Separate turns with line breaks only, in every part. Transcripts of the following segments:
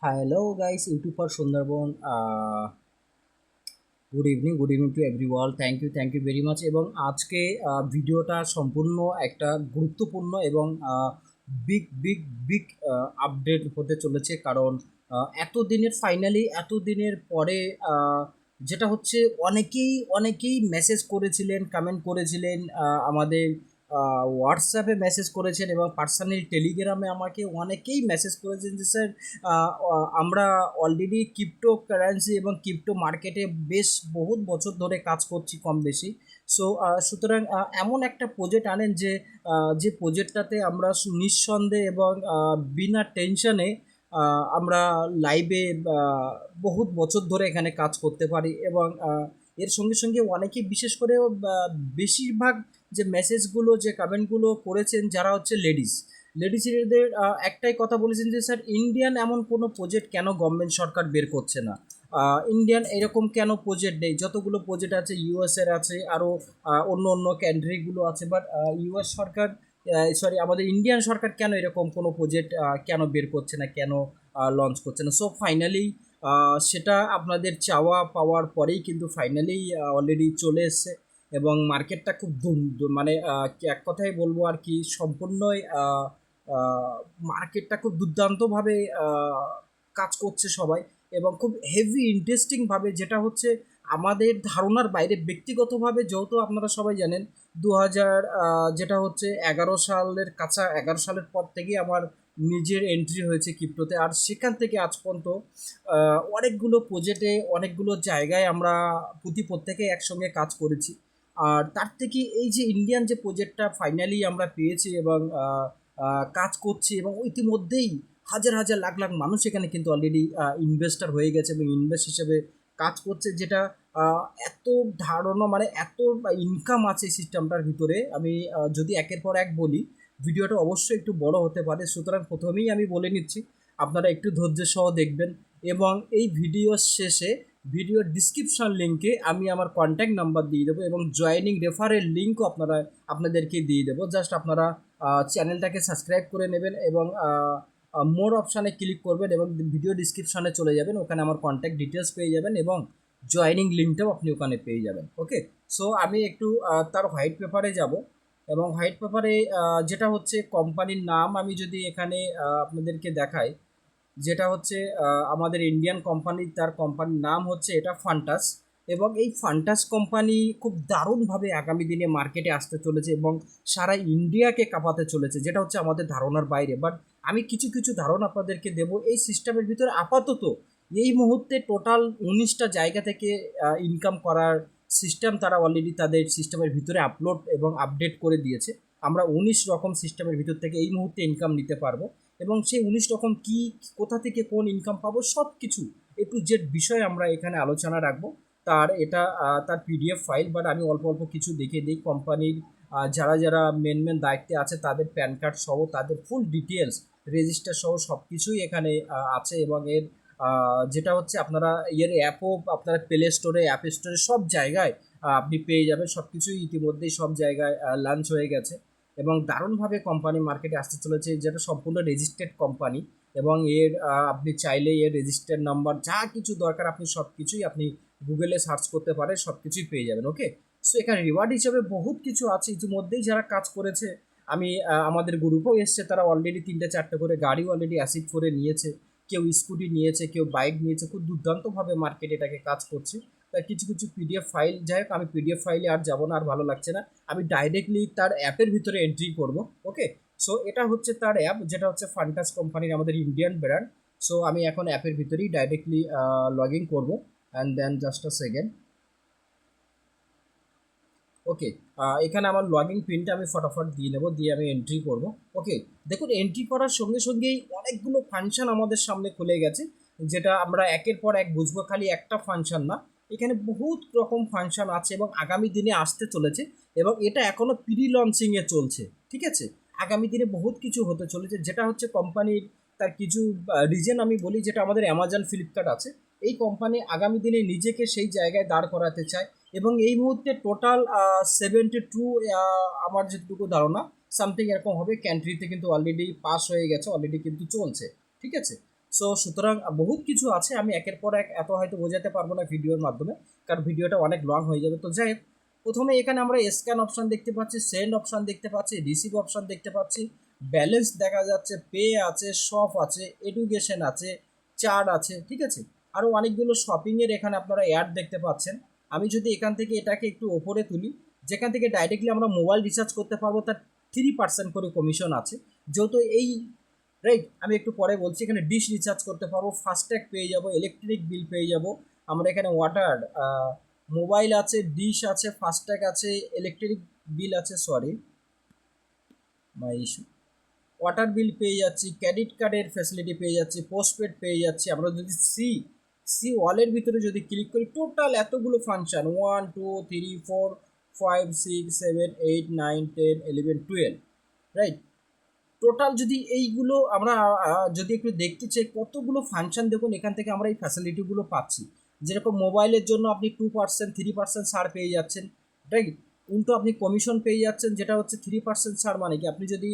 Hello guys, YouTube for Sundarban. Good evening to everyone. Thank you very much. এবং আজকে ভিডিওটা সম্পূর্ণ একটা গুরুত্বপূর্ণ এবং বিগ বিগ বিগ আপডেট হতে চলেছে, কারণ এতদিনের পরে যেটা হচ্ছে, অনেকেই মেসেজ করেছিলেন, কমেন্ট করেছিলেন, আমাদের হোয়াটসঅ্যাপে মেসেজ করেছেন এবং পার্সোনাল টেলিগ্রামে আমাকে অনেকেই মেসেজ করেছেন যে স্যার, আমরা অলরেডি ক্রিপ্টো কারেন্সি এবং ক্রিপ্টো মার্কেটে বেশ বহুত বছর ধরে কাজ করছি কম বেশি। সুতরাং এমন একটা প্রজেক্ট আনেন যে প্রজেক্টটাতে আমরা নিঃসন্দেহে এবং বিনা টেনশনে আমরা লাইভে বহুত বছর ধরে এখানে কাজ করতে পারি। এবং এর সঙ্গে সঙ্গে অনেকেই, বিশেষ করে বেশিরভাগ যে মেসেজগুলো, যে কমেন্টগুলো করেছেন যারা হচ্ছে লেডিসদের একটাই কথা বলেছেন যে স্যার, ইন্ডিয়ান এমন কোনো প্রজেক্ট কেন গভর্নমেন্ট সরকার বের করছে না, ইন্ডিয়ান এরকম কেন প্রজেক্ট নেই? যতগুলো প্রজেক্ট আছে ইউএসের আছে, আরও অন্য অন্য কান্ট্রিগুলো আছে, বাট ইউএস সরকার, সরি, আমাদের ইন্ডিয়ান সরকার কেন এরকম কোনো প্রজেক্ট কেন বের করছে না, কেন লঞ্চ করছে না? সো ফাইনালি সেটা আপনাদের চাওয়া পাওয়ার পরেই কিন্তু ফাইনালি অলরেডি চলে এসছে এবং মার্কেটটা খুব মানে এক কথায় বলবো আর কি, সম্পূর্ণই মার্কেটটা খুব দুর্দান্তভাবে কাজ করছে সবাই, এবং খুব হেভি ইন্টারেস্টিংভাবে, যেটা হচ্ছে আমাদের ধারণার বাইরে। ব্যক্তিগতভাবে যেহেতু আপনারা সবাই জানেন, 2000 যেটা হচ্ছে 11 সালের পর থেকেই আমার নিজের এন্ট্রি হয়েছে ক্রিপ্টোতে, আর সেখান থেকে আজ পর্যন্ত অনেকগুলো প্রজেক্টে, অনেকগুলো জায়গায় আমরা প্রত্যেকে একসঙ্গে কাজ করেছি। আর তার থেকে এই যে ইন্ডিয়ান যে প্রজেক্টটা ফাইনালি আমরা পেয়েছি এবং কাজ করছি, এবং ইতিমধ্যেই হাজার হাজার লাখ লাখ মানুষ এখানে কিন্তু অলরেডি ইনভেস্টার হয়ে গেছে এবং ইনভেস্ট হিসেবে কাজ করছে, যেটা এত ধারণা, মানে এত ইনকাম আছে এই সিস্টেমটার ভিতরে। আমি যদি একের পর এক বলি, ভিডিওটা অবশ্যই একটু বড় হতে পারে, সুতরাং প্রথমেই আমি বলে নিচ্ছি, আপনারা একটু ধৈর্য সহ দেখবেন। এবং এই ভিডিওর শেষে ভিডিওর ডিসক্রিপশন লিঙ্কে আমি আমার কন্ট্যাক্ট নাম্বার দিয়ে দেবো এবং জয়েনিং রেফারেল লিঙ্কও আপনাদেরকে দিয়ে দেবো। জাস্ট আপনারা চ্যানেলটাকে সাবস্ক্রাইব করে নেবেন এবং মোর অপশানে ক্লিক করবেন এবং ভিডিও ডিসক্রিপশানে চলে যাবেন, ওখানে আমার কন্ট্যাক্ট ডিটেলস পেয়ে যাবেন এবং জয়েনিং লিঙ্কটাও আপনি ওখানে পেয়ে যাবেন। ওকে, সো আমি একটু তার হোয়াইট পেপারে যাব, এবং হোয়াইট পেপারে যেটা হচ্ছে কোম্পানির নাম, আমি যদি এখানে আপনাদেরকে দেখাই, যেটা হচ্ছে আমাদের ইন্ডিয়ান কোম্পানি, তার কোম্পানির নাম হচ্ছে এটা ফান্টাস। এবং এই ফান্টাস কোম্পানি খুব দারুণভাবে আগামী দিনে মার্কেটে আসতে চলেছে এবং সারা ইন্ডিয়াকে কাঁপাতে চলেছে, যেটা হচ্ছে আমাদের ধারণার বাইরে। বাট আমি কিছু কিছু ধারণা আপনাদেরকে দেবো এই সিস্টেমের ভিতরে। আপাতত এই মুহূর্তে টোটাল 19টা জায়গা থেকে ইনকাম করার সিস্টেম তারা অলরেডি তাদের সিস্টেমের ভিতরে আপলোড এবং আপডেট করে দিয়েছে। আমরা 19 রকম সিস্টেমের ভিতর থেকে এই মুহূর্তে ইনকাম নিতে পারবো, এবং সেই 19 রকম কি, কোথা থেকে কোন ইনকাম পাবো, সব কিছু এ টু জেড বিষয়ে আমরা এখানে আলোচনা রাখবো। তার পিডিএফ ফাইল, বাট আমি অল্প অল্প কিছু দেখে দিই। কোম্পানির যারা যারা মেন দায়িত্বে আছে তাদের প্যান কার্ড সহ, তাদের ফুল ডিটেলস, রেজিস্টার সহ সব কিছুই এখানে আছে। এবং এর যেটা হচ্ছে, আপনারা এর অ্যাপও আপনারা প্লে স্টোরে, অ্যাপ স্টোরে, সব জায়গায় আপনি পেয়ে যাবেন। সব কিছুই ইতিমধ্যেই সব জায়গায় লঞ্চ হয়ে গেছে এবং দারুণভাবে কোম্পানি মার্কেটে আসতে চলেছে, যেটা সম্পূর্ণ রেজিস্টার্ড কোম্পানি। এবং এর আপনি চাইলে এর রেজিস্টার্ড নাম্বার, যা কিছু দরকার, আপনি সব কিছুই আপনি গুগলে সার্চ করতে পারেন, সব কিছুই পেয়ে যাবেন। ওকে, সো এখানে রিওয়ার্ড হিসাবে বহুত কিছু আছে। ইতিমধ্যেই যারা কাজ করেছে, আমি আমাদের গ্রুপেও এসছে, তারা অলরেডি 3-4টে করে গাড়ি অলরেডি অ্যাসিভ করে নিয়েছে, কেউ স্কুটি নিয়েছে, কেউ বাইক নিয়েছে। খুব দুর্দান্তভাবে মার্কেট এটাকে কাজ করছে। তাই কিছু কিছু পিডিএফ ফাইল, যাই হোক, আমি পিডিএফ ফাইলে আর যাবো না, আর ভালো লাগছে না, আমি ডাইরেক্টলি তার অ্যাপের ভিতরে এন্ট্রি করব। ওকে, সো এটা হচ্ছে তার অ্যাপ, যেটা হচ্ছে ফান্টাস কোম্পানির, আমাদের ইন্ডিয়ান ব্র্যান্ড। সো আমি এখন অ্যাপের ভিতরেই ডাইরেক্টলি লগ ইন করবো, and then just a second. Okay, এখানে আমার লগ ইন পিনটা আমি ফটাফট দিয়ে নেবো, দিয়ে আমি এন্ট্রি করব। ওকে, দেখুন, এন্ট্রি করার সঙ্গে সঙ্গেই অনেকগুলো ফাংশন আমাদের সামনে খুলে গেছে, যেটা আমরা একের পর এক বুঝবো। খালি একটা ফাংশন না, এখানে বহুত রকম ফাংশন আছে এবং আগামী দিনে আসতে চলেছে, এবং এটা এখনও প্রি লঞ্চিংয়ে চলছে। ঠিক আছে, আগামী দিনে বহুত কিছু হতে চলেছে, যেটা হচ্ছে কোম্পানির তার কিছু রিজন আমি বলি, যেটা আমাদের অ্যামাজন, ফ্লিপকার্ট আছে। এই কোম্পানি আগামী দিনে নিজেকে সেই জায়গায় দাঁড় করাতে চায়, এবং এই মুহূর্তে টোটাল 72, আমার যেটুকু ধারণা সামথিং এরকম হবে, ক্যান্ট্রিতে কিন্তু অলরেডি পাস হয়ে গেছে, অলরেডি কিন্তু চলছে। ঠিক আছে, সো সুতরাং বহুত কিছু আছে, আমি একের পর এক এত হয়তো বোঝাতে পারবো না ভিডিওর মাধ্যমে, কারণ ভিডিওটা অনেক লং হয়ে যাবে। তো যাই হোক, প্রথমে এখানে আমরা স্ক্যান অপশন দেখতে পাচ্ছি, সেন্ড অপশন দেখতে পাচ্ছি, রিসিভ অপশন দেখতে পাচ্ছি, ব্যালেন্স দেখা যাচ্ছে, পে আছে, শপ আছে, এডুকেশন আছে, চার্ট আছে, ঠিক আছে। আরও অনেকগুলো শপিংয়ের এখানে আপনারা অ্যাড দেখতে পাচ্ছেন। আমি যদি এখান থেকে এটাকে একটু ওপরে তুলি, যেখান থেকে ডাইরেক্টলি আমরা মোবাইল রিচার্জ করতে পারবো, তার 3% করে কমিশন আছে। যেহেতু এই রাইট, আমি একটু পরে বলছি, এখানে ডিশ রিচার্জ করতে পারবো, ফাস্ট্যাগ পেয়ে যাব, ইলেকট্রিক বিল পেয়ে যাব, আমরা এখানে ওয়াটার, মোবাইল আছে, ডিশ আছে, ফাস্ট্যাগ আছে, ইলেকট্রিক বিল আছে, সরি মাই ইস্যু, ওয়াটার বিল পেয়ে যাচ্ছি, ক্রেডিট কার্ডের ফ্যাসিলিটি পেয়ে যাচ্ছি, পোস্টপেড পেয়ে যাচ্ছি। আমরা যদি সি ওয়ালের ভিতরে যদি ক্লিক করি, টোটাল এতগুলো ফাংশন, 1 2 3 4 5 6 7 8 9 10 11 12, রাইট। টোটাল যদি এইগুলো আমরা যদি একটু দেখতে চাই কতগুলো ফাংশন, দেখুন এখান থেকে আমরা এই ফ্যাসিলিটিগুলো পাচ্ছি। যেরকম মোবাইলের জন্য আপনি 2% 3% ছাড় পেয়ে যাচ্ছেন, রাইট। উল্টো আপনি কমিশন পেয়ে যাচ্ছেন, যেটা হচ্ছে 3% ছাড়। মানে কি, আপনি যদি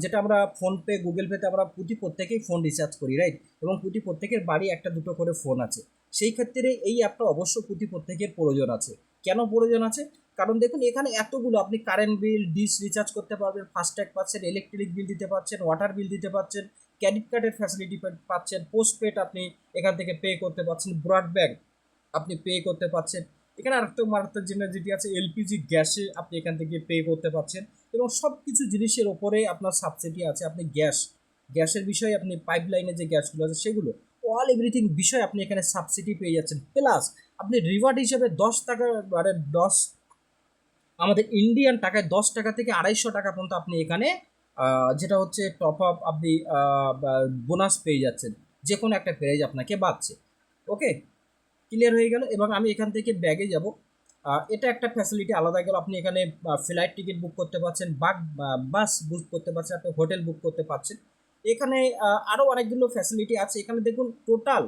যেটা আমরা ফোনপে, গুগল পেতে আমরা প্রত্যেকেই ফোন রিচার্জ করি, রাইট, এবং প্রত্যেকের বাড়ি একটা দুটো করে ফোন আছে। সেই ক্ষেত্রে এই অ্যাপটা অবশ্য প্রত্যেকের প্রয়োজন আছে। কেন প্রয়োজন আছে? কারণ দেখুন এখানে এতগুলো, আপনি কারেন্ট বিল, ডিশ রিচার্জ করতে পারবেন, ফাস্ট্যাগ পাচ্ছেন, ইলেকট্রিক বিল দিতে পারছেন, ওয়াটার বিল দিতে পারছেন, ক্রেডিট কার্ডের ফ্যাসিলিটি পাচ্ছেন, পোস্টপেড আপনি এখান থেকে পে করতে পারছেন, ব্রডব্যান্ড আপনি পে করতে পারছেন। এখানে আরেকটা মারাত্মক জিনিস যেটি আছে, এলপিজি গ্যাসে আপনি এখান থেকে পে করতে পারছেন, এবং সব কিছু জিনিসের ওপরে আপনার সাবসিডি আছে। আপনি গ্যাসের বিষয়ে, আপনি পাইপ লাইনে যে গ্যাসগুলো আছে সেগুলো, অল এভরিথিং বিষয় আপনি এখানে সাবসিডি পেয়ে যাচ্ছেন। প্লাস আপনি রিওয়ার্ড হিসেবে 10 টাকা, মানে আমাদের ইন্ডিয়ান টাকায় 10 টাকা থেকে 250 টাকা পর্যন্ত আপনি এখানে যেটা হচ্ছে টপ আপ, আপনি বোনাস পেয়ে যাচ্ছেন, যে কোনো একটা প্রাইজ আপনাকে বাড়ছে। ওকে, ক্লিয়ার হয়ে গেল। এবং আমি এখান থেকে ব্যাগে যাব, এটা একটা ফ্যাসিলিটি আলাদা গেল। আপনি এখানে ফ্লাইট টিকিট বুক করতে পারছেন, বাস বুক করতে পারছেন, আপনি হোটেল বুক করতে পারছেন। এখানে আরও অনেকগুলো ফ্যাসিলিটি আছে। এখানে দেখুন টোটাল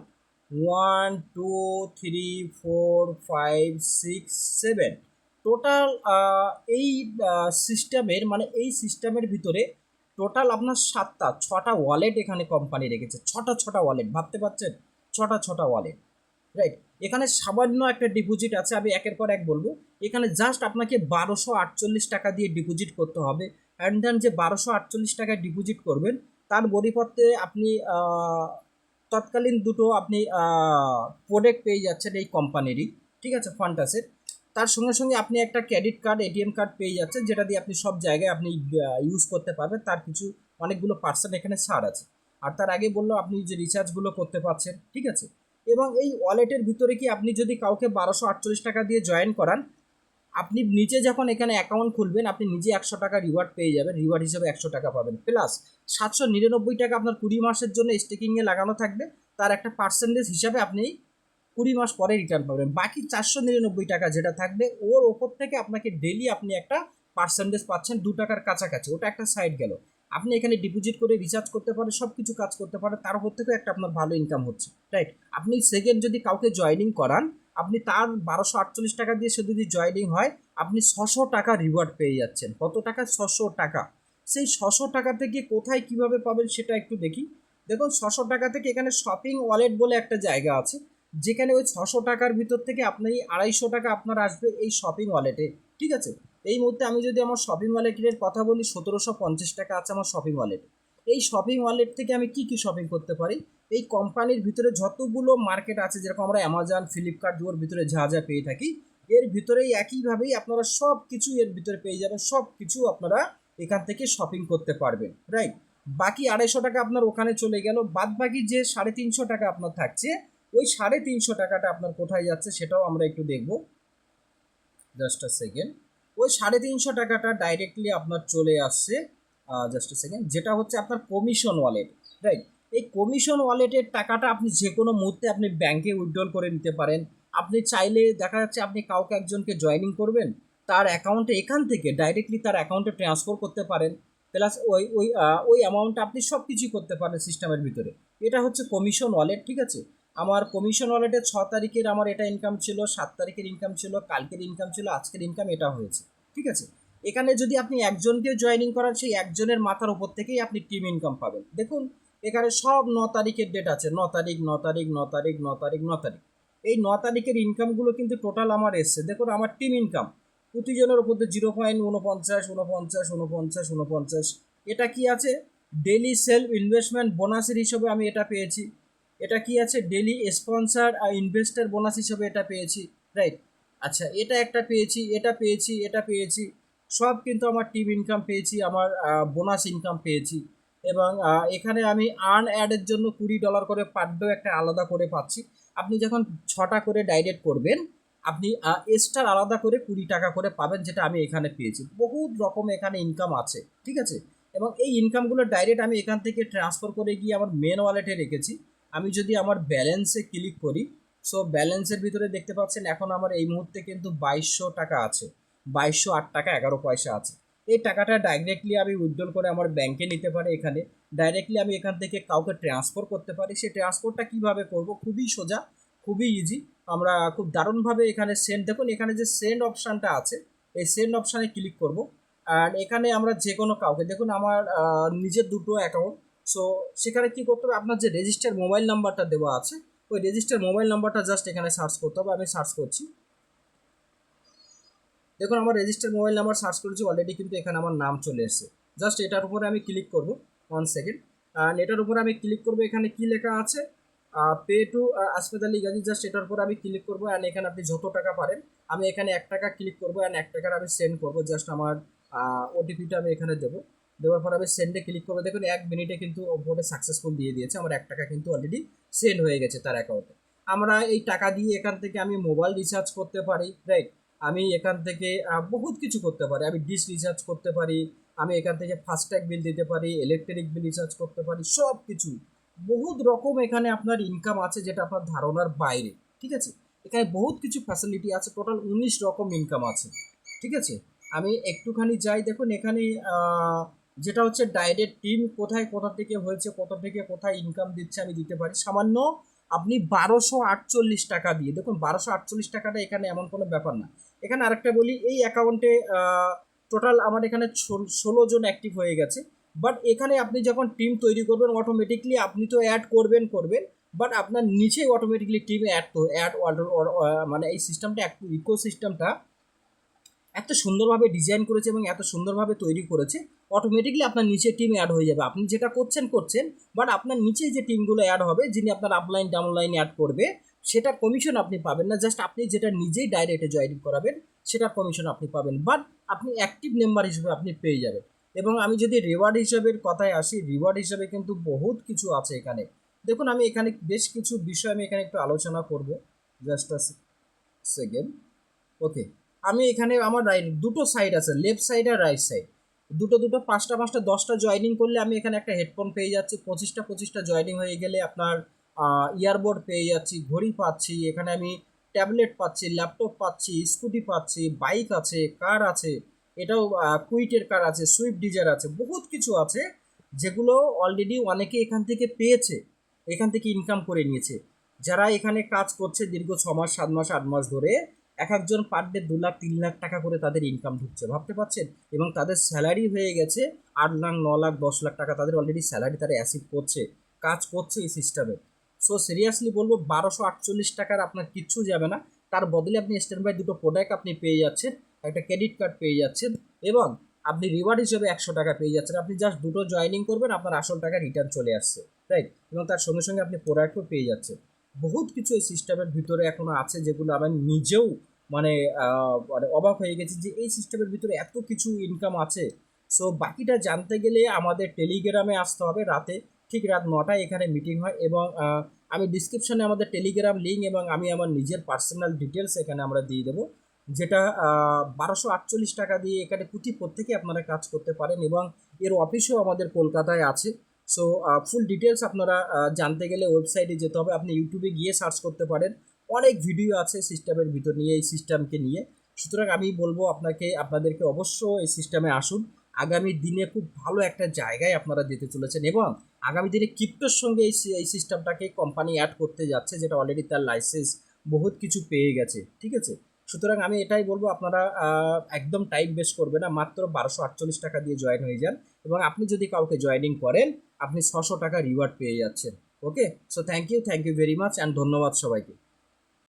1 2 3 4 5 6 7, টোটাল এই সিস্টেমের, মানে এই সিস্টেমের ভিতরে টোটাল আপনার 6টা ওয়ালেট এখানে কোম্পানি রেখেছে। ছটা ওয়ালেট, ভাবতে পারছেন? ছটা ওয়ালেট, রাইট। এখানে সামান্য একটা ডিপোজিট আছে, আমি একের পর এক বলবো। এখানে জাস্ট আপনাকে 1248 টাকা দিয়ে ডিপোজিট করতে হবে। অ্যান্ড দেন যে 1248 টাকা ডিপোজিট করবেন, তার পরিবর্তে আপনি তৎকালীন দুটো আপনি প্রোডাক্ট পেয়ে যাচ্ছেন এই কোম্পানিরই, ঠিক আছে, ফান্টাসের। তার সঙ্গে সঙ্গে আপনি একটা ক্রেডিট কার্ড, এটিএম কার্ড পেয়ে যাচ্ছেন, যেটা দিয়ে আপনি সব জায়গায় আপনি ইউজ করতে পারবেন। তার কিছু অনেকগুলো পার্সেন্ট এখানে ছাড় আছে। আর তার আগে বললো আপনি যে রিচার্জগুলো করতে পারছেন, ঠিক আছে। এবং এই ওয়ালেটের ভিতরে কি, আপনি যদি কাউকে 1248 টাকা দিয়ে জয়েন করান, আপনি নিজে যখন এখানে অ্যাকাউন্ট খুলবেন, আপনি নিজে 100 টাকা রিওয়ার্ড পেয়ে যাবেন, রিওয়ার্ড হিসেবে 100 টাকা পাবেন। প্লাস 799 টাকা আপনার 20 মাসের জন্য স্টেকিংয়ে লাগানো থাকবে, তার একটা পার্সেন্টেজ হিসাবে আপনি 20 মাস পরে রিটার্ন পাবেন। বাকি 499 টাকা যেটা থাকবে, ওর ওপর থেকে আপনাকে ডেলি আপনি একটা পার্সেন্টেজ পাচ্ছেন 2 টাকার কাছাকাছি। ওটা একটা সাইড গেল। আপনি এখানে ডিপোজিট করে রিচার্জ করতে পারেন, সব কিছু কাজ করতে পারেন, তার উপর থেকেও একটা আপনার ভালো ইনকাম হচ্ছে, রাইট। আপনি সেকেন্ড যদি কাউকে জয়েনিং করান, আপনি তার 1248 টাকা দিয়ে সে যদি জয়েনিং হয়, আপনি 600 টাকা রিওয়ার্ড পেয়ে যাচ্ছেন। কত টাকা? 600 টাকা। সেই 600 টাকা থেকে কোথায় কিভাবে পাবেন সেটা একটু দেখি। দেখুন 600 টাকা থেকে এখানে শপিং ওয়ালেট বলে একটা জায়গা আছে, যেখানে ওই 600 টাকার ভিতর থেকে আপনি 250 টাকা আপনার আসবে এই শপিং ওয়ালেটে, ঠিক আছে। এই মুহূর্তে আমি যদি আমার শপিং ওয়ালেটের কথা বলি, 1750 টাকা আছে আমার শপিং ওয়ালেট। এই শপিং ওয়ালেট থেকে আমি কি কি শপিং করতে পারি? এই কোম্পানির ভিতরে যতগুলো মার্কেট আছে, যেরকম আমরা অ্যামাজন, ফ্লিপকার্ট, ওর ভিতরে যা যা পেয়ে থাকি, এর ভিতরেই একইভাবেই আপনারা সব কিছু এর ভিতরে পেয়ে যাবেন। সব কিছু আপনারা এখান থেকে শপিং করতে পারবেন, রাইট। বাকি 250 টাকা আপনার ওখানে চলে গেল। বাদ বাকি যে 350 টাকা আপনার থাকছে, ওই 350 টাকাটা আপনার কোথায় যাচ্ছে সেটাও আমরা একটু দেখব। Just a second. ওই 350 টাকাটা ডাইরেক্টলি আপনার চলে আসছে, জাস্ট আ সেকেন্ড, যেটা হচ্ছে আপনার কমিশন ওয়ালেট, রাইট। এই কমিশন ওয়ালেটের টাকাটা আপনি যে কোনো মুহূর্তে আপনি ব্যাংকে উইথড্রল করে নিতে পারেন। আপনি চাইলে দেখা যাচ্ছে আপনি কাউকে একজনকে জয়েনিং করবেন, তার অ্যাকাউন্টে এখান থেকে ডাইরেক্টলি তার অ্যাকাউন্টে ট্রান্সফার করতে পারেন। প্লাস ওই অ্যামাউন্টটা আপনি সব কিছুই করতে পারেন সিস্টেমের ভিতরে। এটা হচ্ছে কমিশন ওয়ালেট, ঠিক আছে। আমার কমিশন ওয়ালেটে 6 তারিখের আমার এটা ইনকাম ছিল, 7 তারিখের ইনকাম ছিল, কালকের ইনকাম ছিল, আজকের ইনকাম এটা হয়েছে, ঠিক আছে। এখানে যদি আপনি একজনকে জয়েনিং করান, সেই একজনের মাথার উপর থেকেই আপনি টিম ইনকাম পাবেন। দেখুন এখানে সব 9 তারিখের ডেট আছে, 9 তারিখ 9 তারিখ 9 তারিখ 9 তারিখ 9 তারিখ। এই 9 তারিখের ইনকামগুলো কিন্তু টোটাল আমার এসছে। দেখুন আমার টিম ইনকাম প্রতিজনের উপর 0.49 এটা কি আছে, ডেলি সেলফ ইনভেস্টমেন্ট বোনাসের হিসেবে আমি এটা পেয়েছি। এটা কি আছে, ডেলি স্পন্সার ইনভেস্টার বোনাস হিসেবে এটা পেয়েছি, রাইট। আচ্ছা এটা একটা পেয়েছি, এটা পেয়েছি, সব কিন্তু আমার টিম ইনকাম পেয়েছি, আমার বোনাস ইনকাম পেয়েছি। এবং এখানে আমি আর্ন অ্যাডের জন্য $20 করে পার ডে একটা আলাদা করে পাচ্ছি। আপনি যখন 6টা করে ডাইরেক্ট করবেন আপনি এক্সট্রা আলাদা করে $20 করে পাবেন, যেটা আমি এখানে পেয়েছি। বহুত রকম এখানে ইনকাম আছে, ঠিক আছে। এবং এই ইনকামগুলো ডাইরেক্ট আমি এখান থেকে ট্রান্সফার করে গিয়ে আমার মেন ওয়ালেটে রেখেছি। আমি যদি আমার ব্যালেন্সে ক্লিক করি, সো ব্যালেন্সের ভিতরে দেখতে পাচ্ছেন এখন আমার এই মুহূর্তে কিন্তু 2200 টাকা আছে, 2208 টাকা 11 পয়সা আছে। এই টাকাটা ডাইরেক্টলি আমি উইথড্রল করে আমার ব্যাংকে নিতে পারি। এখানে ডাইরেক্টলি আমি এখান থেকে কাউকে ট্রান্সফার করতে পারি। সেই ট্রান্সফারটা কীভাবে করব, খুবই সোজা, খুবই ইজি। আমরা খুব দারুণভাবে এখানে সেন্ড, দেখুন এখানে যে সেন্ড অপশানটা আছে, এই সেন্ড অপশানে ক্লিক করব। আর এখানে আমরা যে কোনো কাউকে, দেখুন আমার নিজের দুটো অ্যাকাউন্ট, সো সেখানে কী করতে হবে, আপনার যে রেজিস্টার মোবাইল নাম্বারটা দেওয়া আছে ওই রেজিস্টার মোবাইল নাম্বারটা জাস্ট এখানে সার্চ করতে হবে। আমি সার্চ করছি, দেখুন আমার রেজিস্টার মোবাইল নাম্বার সার্চ করেছি অলরেডি, কিন্তু এখানে আমার নাম চলে এসেছে। জাস্ট এটার উপরে আমি ক্লিক করব, 1 সেকেন্ড। আর এটার উপরে আমি ক্লিক করব, এখানে কি লেখা আছে, pay to Asmed Ali Gazi, just এটার উপরে আমি ক্লিক করবো। অ্যান্ড এখানে আপনি যত টাকা পারেন, আমি এখানে 1 টাকা ক্লিক করবো অ্যান্ড 1 টাকার আমি সেন্ড করবো। জাস্ট আমার ওটিপিটা আমি এখানে দেবো, দেওয়ার পর আমি সেন্ডে ক্লিক করবো। দেখুন 1 মিনিটে কিন্তু ওপরে সাকসেসফুল দিয়ে দিয়েছে, আমার 1 টাকা কিন্তু অলরেডি সেন্ড হয়ে গেছে তার অ্যাকাউন্টে। আমরা এই টাকা দিয়ে এখান থেকে আমি মোবাইল রিচার্জ করতে পারি, রাইট। আমি এখান থেকে বহুত কিছু করতে পারি, আমি ডিশ রিচার্জ করতে পারি, আমি এখান থেকে ফাস্ট্যাগ বিল দিতে পারি, ইলেকট্রিক বিল রিচার্জ করতে পারি, সব কিছু বহুত রকম এখানে আপনার ইনকাম আছে, যেটা আপনার ধারণার বাইরে, ঠিক আছে। এখানে বহুত কিছু ফ্যাসিলিটি আছে, টোটাল 19 রকম ইনকাম আছে, ঠিক আছে। আমি একটুখানি যাই, দেখুন এখানে যেটা হচ্ছে ডাইরেক্ট টিম কোথায় কোথা থেকে হয়েছে, কোথা থেকে কোথায় ইনকাম দিচ্ছে আমি দিতে পারি সামান্য। আপনি 1248 টাকা দিয়ে, দেখুন 1248 টাকাটা এখানে এমন কোনো ব্যাপার না। এখানে আরেকটা বলি, এই অ্যাকাউন্টে টোটাল আমার এখানে 16 জন অ্যাক্টিভ হয়ে গেছে। বাট এখানে আপনি যখন টিম তৈরি করবেন অটোমেটিকলি আপনি তো অ্যাড করবেন, বাট আপনার নিচে অটোমেটিকলি টিমে অ্যাড মানে এই সিস্টেমটা, ইকো সিস্টেমটা এত সুন্দরভাবে ডিজাইন করেছে এবং এত সুন্দরভাবে তৈরি করেছে, অটোমেটিকলি আপনার নিচে টিম অ্যাড হয়ে যাবে। আপনি যেটা করছেন, বাট আপনার নিচে যে টিমগুলো অ্যাড হবে, যিনি আপনার আপলাইন ডাউনলাইন অ্যাড করবে, সেটার কমিশন আপনি পাবেন না। জাস্ট আপনি যেটা নিজেই ডাইরেক্টে জয়েন করাবেন সেটার কমিশন আপনি পাবেন, বাট আপনি অ্যাক্টিভ মেম্বার হিসেবে আপনি পেয়ে যাবেন। এবং আমি যদি রিওয়ার্ড হিসাবের কথায় আসি, রিওয়ার্ড হিসাবে কিন্তু বহুত কিছু আছে এখানে। দেখুন আমি এখানে বেশ কিছু বিষয় আমি এখানে একটু আলোচনা করব, জাস্ট সেকেন্ড। ওকে, আমি এখানে আমার দুটো সাইড আছে, লেফট সাইড আর রাইট সাইড, দুটো 5টা 5টা 10টা জয়েনিং করলে আমি এখানে একটা হেডফোন পেয়ে যাচ্ছি। 25টা জয়েনিং হয়ে গেলে আপনার ইয়ারবোর্ড পেয়ে যাচ্ছি, ঘড়ি পাচ্ছি, এখানে আমি ট্যাবলেট পাচ্ছি, ল্যাপটপ পাচ্ছি, স্কুটি পাচ্ছি, বাইক আছে, কার আছে, এটাও কুইটের কার আছে, সুইফট ডিজায়ার আছে, বহুত কিছু আছে যেগুলো অলরেডি অনেকে এখান থেকে পেয়েছে, এখান থেকে ইনকাম করে নিয়েছে। যারা এখানে কাজ করছে দীর্ঘ 6 মাস 7 মাস 8 মাস ধরে, এক একজন পার ডে 2 লাখ 3 লাখ টাকা করে তাদের ইনকাম ঢুকছে, ভাবতে পারছেন। এবং তাদের স্যালারি হয়ে গেছে 8 লাখ 9 লাখ 10 লাখ টাকা, তাদের অলরেডি স্যালারি তারা অ্যাসিভ করছে, কাজ করছে এই সিস্টেমে। সো সিরিয়াসলি বলবো 1248 টাকার আপনার কিচ্ছু যাবে না, তার বদলে আপনি স্ট্যান্ড বাই দুটো প্রোডাক্ট আপনি পেয়ে যাচ্ছেন, একটা ক্রেডিট কার্ড পেয়ে যাচ্ছেন, এবং আপনি রিওয়ার্ড হিসেবে 100 টাকা পেয়ে যাচ্ছেন। আপনি জাস্ট দুটো জয়েনিং করবেন, আপনার আসল টাকা রিটার্ন চলে আসছে, রাইট। এবং তার সঙ্গে সঙ্গে আপনি প্রোডাক্টও পেয়ে যাচ্ছেন। বহুত কিছু এই সিস্টেমের ভিতরে এখনও আছে যেগুলো আমি নিজেও মানে মানে অবাক হয়ে গেছি যে এই সিস্টেমের ভিতরে এত কিছু ইনকাম আছে। সো বাকিটা জানতে গেলে আমাদের টেলিগ্রামে আসতে হবে, রাতে ঠিক রাত 9টায় এখানে মিটিং হয়। এবং আমি ডিসক্রিপশনে আমাদের টেলিগ্রাম লিঙ্ক এবং আমি আমার নিজের পার্সোনাল ডিটেলস এখানে আমরা দিয়ে দেবো, যেটা 1248 টাকা দিয়ে এখানে প্রত্যেকে আপনারা কাজ করতে পারেন। এবং এর অফিসও আমাদের কলকাতায় আছে। সো ফুল ডিটেলস আপনারা জানতে গেলে ওয়েবসাইটে যেতে হবে, আপনি ইউটিউবে গিয়ে সার্চ করতে পারেন, অনেক ভিডিও আছে সিস্টেমের ভিতর নিয়ে, এই সিস্টেমকে নিয়ে। সুতরাং আমি বলবো আপনাদেরকে অবশ্য এই সিস্টেমে আসুন। আগামী দিনে খুব ভালো একটা জায়গায় আপনারা যেতে চলেছেন, এবং আগামী দিনে ক্রিপ্টোর সঙ্গে এই সিস্টেমটাকে কোম্পানি অ্যাড করতে যাচ্ছে, যেটা অলরেডি তার লাইসেন্স বহুত কিছু পেয়ে গেছে, ঠিক আছে। সুতরাং আমি এটাই বলবো, আপনারা একদম টাইম ওয়েস্ট করবে না, মাত্র 1248 টাকা দিয়ে জয়েন হয়ে যান, এবং আপনি যদি কাউকে জয়েনিং করেন আপনি 600 টাকা রিওয়ার্ড পেয়ে যাচ্ছেন। Okay, so thank you very much and ধন্যবাদ সবাইকে।